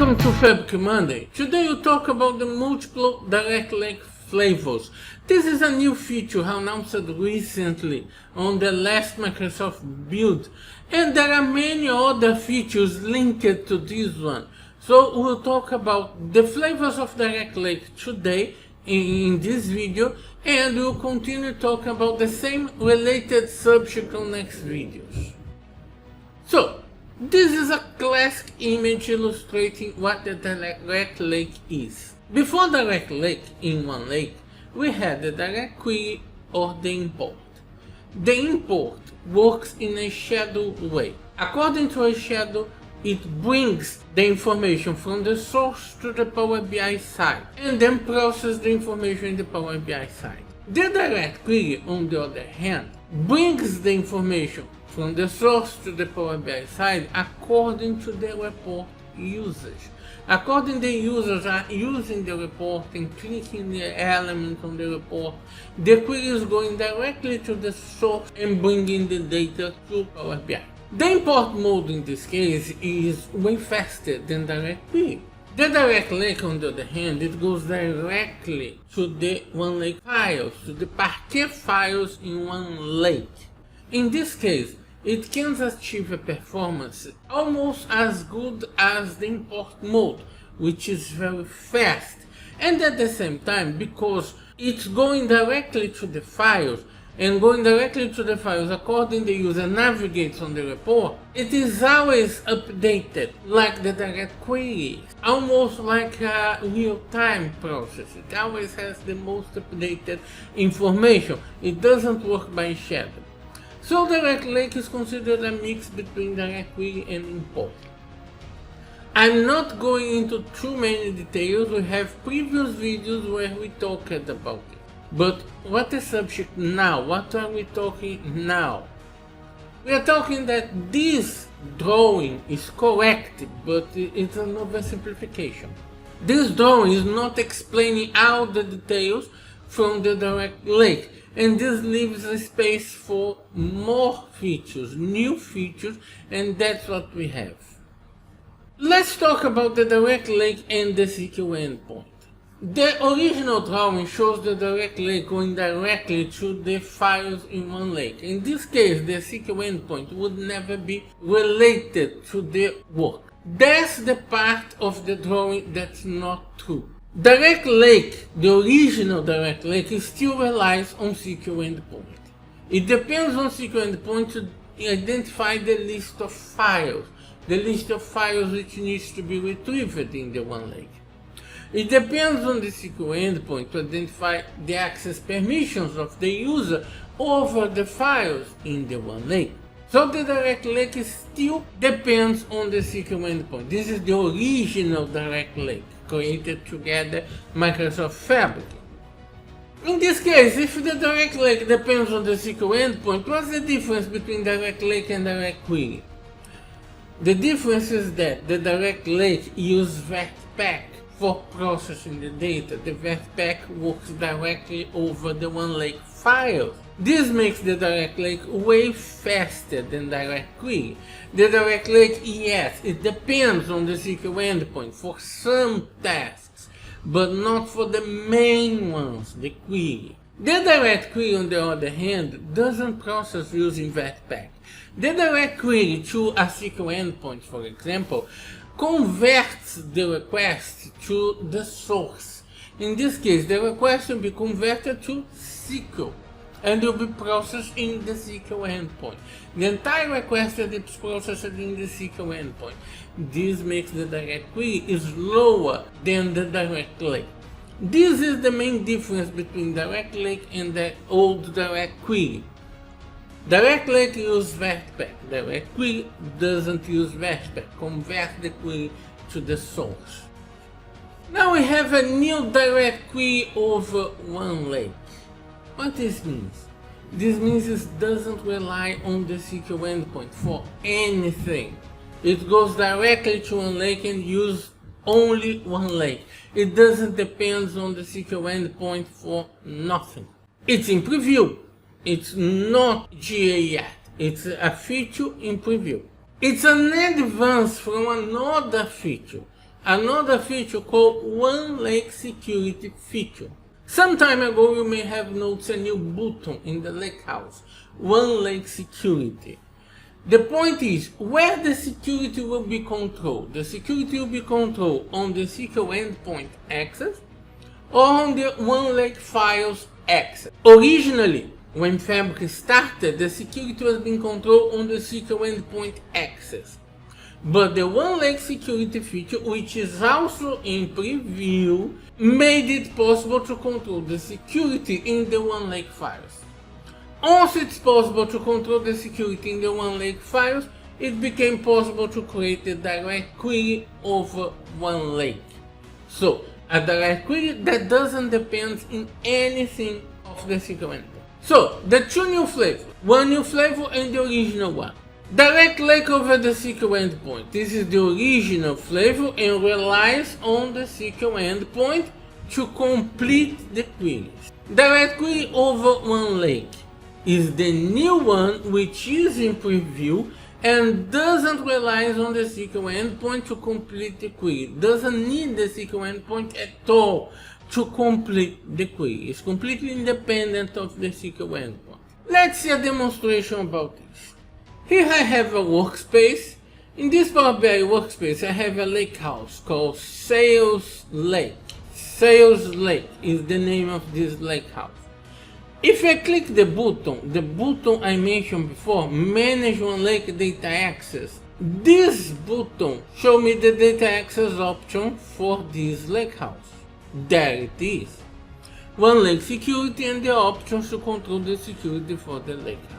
Welcome to February Monday. Today we'll talk about the multiple DirectLake flavors. This is a new feature announced recently on the last Microsoft build, and there are many other features linked to this one. So we'll talk about the flavors of DirectLake today in this video, and we'll continue talking about the same related subject on next videos. So, this is a classic image illustrating what the DirectLake is. Before DirectLake in OneLake, we had the direct query or the import. The import works in a scheduled way. According to a schedule, it brings the information from the source to the Power BI side and then processes the information in the Power BI side. The direct query, on the other hand, brings the information from the source to the Power BI side according to the report usage. According the users are using the report and clicking the element on the report, the query is going directly to the source and bringing the data to Power BI. The import mode in this case is way faster than direct query. The DirectLake, on the other hand, it goes directly to the OneLake files, to the Parquet files in OneLake. In this case, it can achieve a performance almost as good as the import mode, which is very fast. And at the same time, because it's going directly to the files, and going directly to the files according the user navigates on the report, it is always updated like the direct query, almost like a real-time process. It always has the most updated information. It doesn't work by schedule. So DirectLake is considered a mix between direct query and import. I'm not going into too many details. We have previous videos where we talked about it. But what is subject now? What are we talking now? We are talking that this drawing is correct, but it's an oversimplification. This drawing is not explaining all the details from the DirectLake, and this leaves a space for more features, new features, and that's what we have. Let's talk about the DirectLake and the SQL Endpoint. The original drawing shows the DirectLake going directly to the files in OneLake. In this case, the SQL Endpoint would never be related to the work. That's the part of the drawing that's not true. DirectLake, the original DirectLake, still relies on SQL Endpoint. It depends on SQL Endpoint to identify the list of files which needs to be retrieved in the OneLake. It depends on the SQL Endpoint to identify the access permissions of the user over the files in the OneLake. So the DirectLake still depends on the SQL Endpoint. This is the original DirectLake, created together Microsoft Fabric. In this case, if the DirectLake depends on the SQL Endpoint, what's the difference between DirectLake and Direct Query? The difference is that the DirectLake uses VertPack for processing the data. The VertPack works directly over the OneLake files. This makes the DirectLake way faster than Direct Query. The DirectLake, yes, it depends on the SQL Endpoint for some tasks, but not for the main ones, the query. The Direct Query, on the other hand, doesn't process using VertPack. The Direct Query to a SQL Endpoint, for example, converts the request to the source. In this case, the request will be converted to SQL and will be processed in the SQL Endpoint. The entire request is processed in the SQL Endpoint. This makes the Direct Query is lower than the DirectLake. This is the main difference between DirectLake and the old Direct Query. DirectLake uses VertPack. Direct Query doesn't use VertPack. Convert the query to the source. Now we have a new Direct Query over OneLake. What this means? This means it doesn't rely on the SQL Endpoint for anything. It goes directly to OneLake and uses only OneLake. It doesn't depend on the SQL Endpoint for nothing. It's in preview. It's not GA yet. It's a feature in preview. It's an advance from another feature another feature called OneLake security feature. Some time ago you may have noticed a new button in the Lakehouse, OneLake security. The point is where the security will be controlled. The security will be controlled on the SQL Endpoint access or on the OneLake files access. Originally, when Fabric started, the security was being controlled on the SQL Endpoint access. But the OneLake security feature, which is also in preview, made it possible to control the security in the OneLake files. Once it's possible to control the security in the OneLake files, it became possible to create a direct query over OneLake. So, a direct query that doesn't depend in anything of the SQL Endpoint. So, the two new flavors, one new flavor and the original one. DirectLake over the SQL Endpoint. This is the original flavor and relies on the SQL Endpoint to complete the queries. Direct query over OneLake is the new one which is in preview and doesn't rely on the SQL Endpoint to complete the query. Doesn't need the SQL Endpoint at all to complete the query. It's completely independent of the SQL Endpoint. Let's see a demonstration about this. Here I have a workspace. In this Power BI workspace I have a lakehouse called Sales Lake. Sales Lake is the name of this lakehouse. If I click the button I mentioned before, Manage OneLake Data Access, this button shows me the data access option for this lakehouse. There it is. OneLake security and the options to control the security for the lakehouse.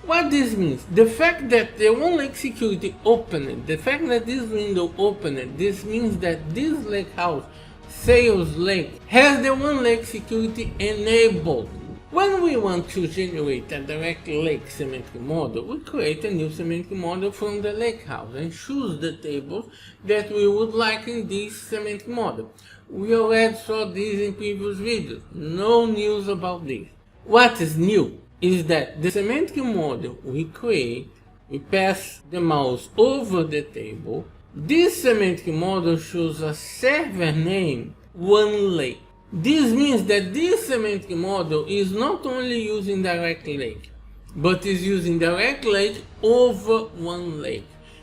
What this means, the fact that the OneLake security opened, the fact that this window opened, this means that this lakehouse, Sales Lake, has the OneLake security enabled. When we want to generate a DirectLake semantic model, we create a new semantic model from the Lakehouse and choose the tables that we would like in this semantic model. We already saw this in previous videos, no news about this. What is new is that the semantic model we create, we pass the mouse over the table. This semantic model shows a server name OneLake. This means that this semantic model is not only using DirectLake, but is using DirectLake over OneLake.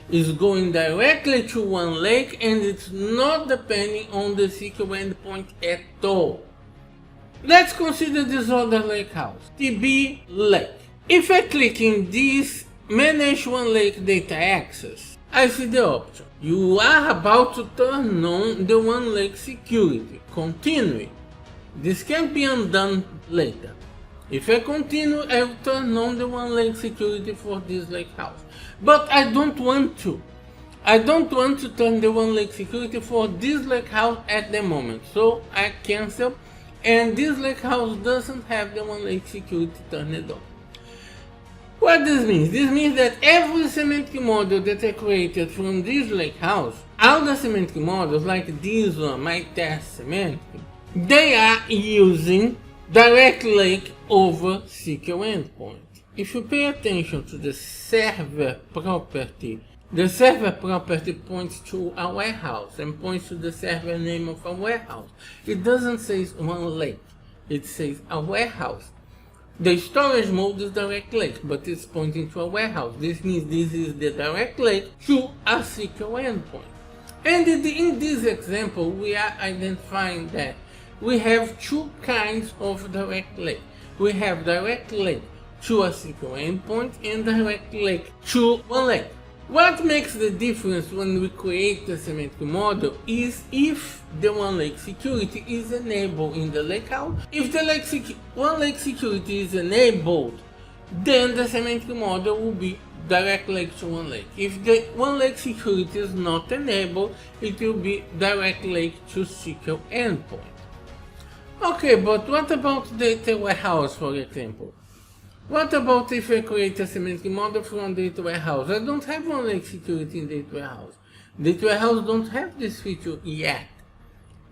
It's going directly to OneLake and it's not depending on the SQL endpoint at all. Let's consider this other lakehouse, TB Lake. If I click in this Manage OneLake Data Access, I see the option. You are about to turn on the OneLake security. Continue. This can be undone later. If I continue, I will turn on the OneLake security for this lakehouse. But I don't want to. I don't want to turn the OneLake security for this lakehouse at the moment. So I cancel. And this lakehouse doesn't have the OneLake security turned on. What this means? This means that every semantic model that I created from this lakehouse, all the semantic models like this one, my test semantic, they are using DirectLake over SQL Endpoint. If you pay attention to the server property, the server property points to a warehouse and points to the server name of a warehouse. It doesn't say OneLake, it says a warehouse. The storage mode is DirectLake, but it's pointing to a warehouse. This means this is the DirectLake to a SQL endpoint. And in this example, we are identifying that we have two kinds of DirectLake. We have DirectLake to a SQL endpoint and DirectLake to OneLake. What makes the difference when we create a semantic model is if the OneLake security is enabled in the lakehouse. If the OneLake security is enabled, then the semantic model will be DirectLake to OneLake. If the OneLake security is not enabled, it will be DirectLake to SQL endpoint. Okay, but what about data warehouse, for example? What about if I create a semantic model from data warehouse? I don't have OneLake security in data warehouse. Data warehouse don't have this feature yet.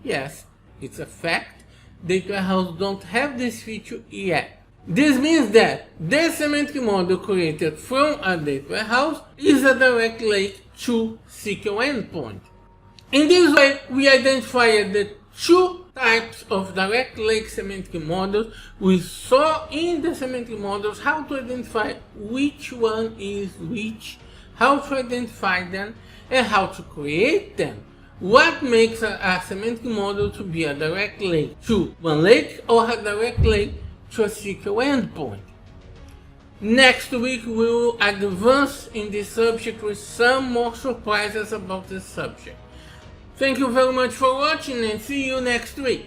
Yes, it's a fact. Data warehouse don't have this feature yet. This means that the semantic model created from a data warehouse is a DirectLake to SQL endpoint. In this way, we identified the two types of DirectLake semantic models. We saw in the semantic models how to identify which one is which, how to identify them, and how to create them. What makes a semantic model to be a DirectLake to OneLake or a DirectLake to a SQL endpoint. Next week we will advance in this subject with some more surprises about this subject. Thank you very much for watching and see you next week.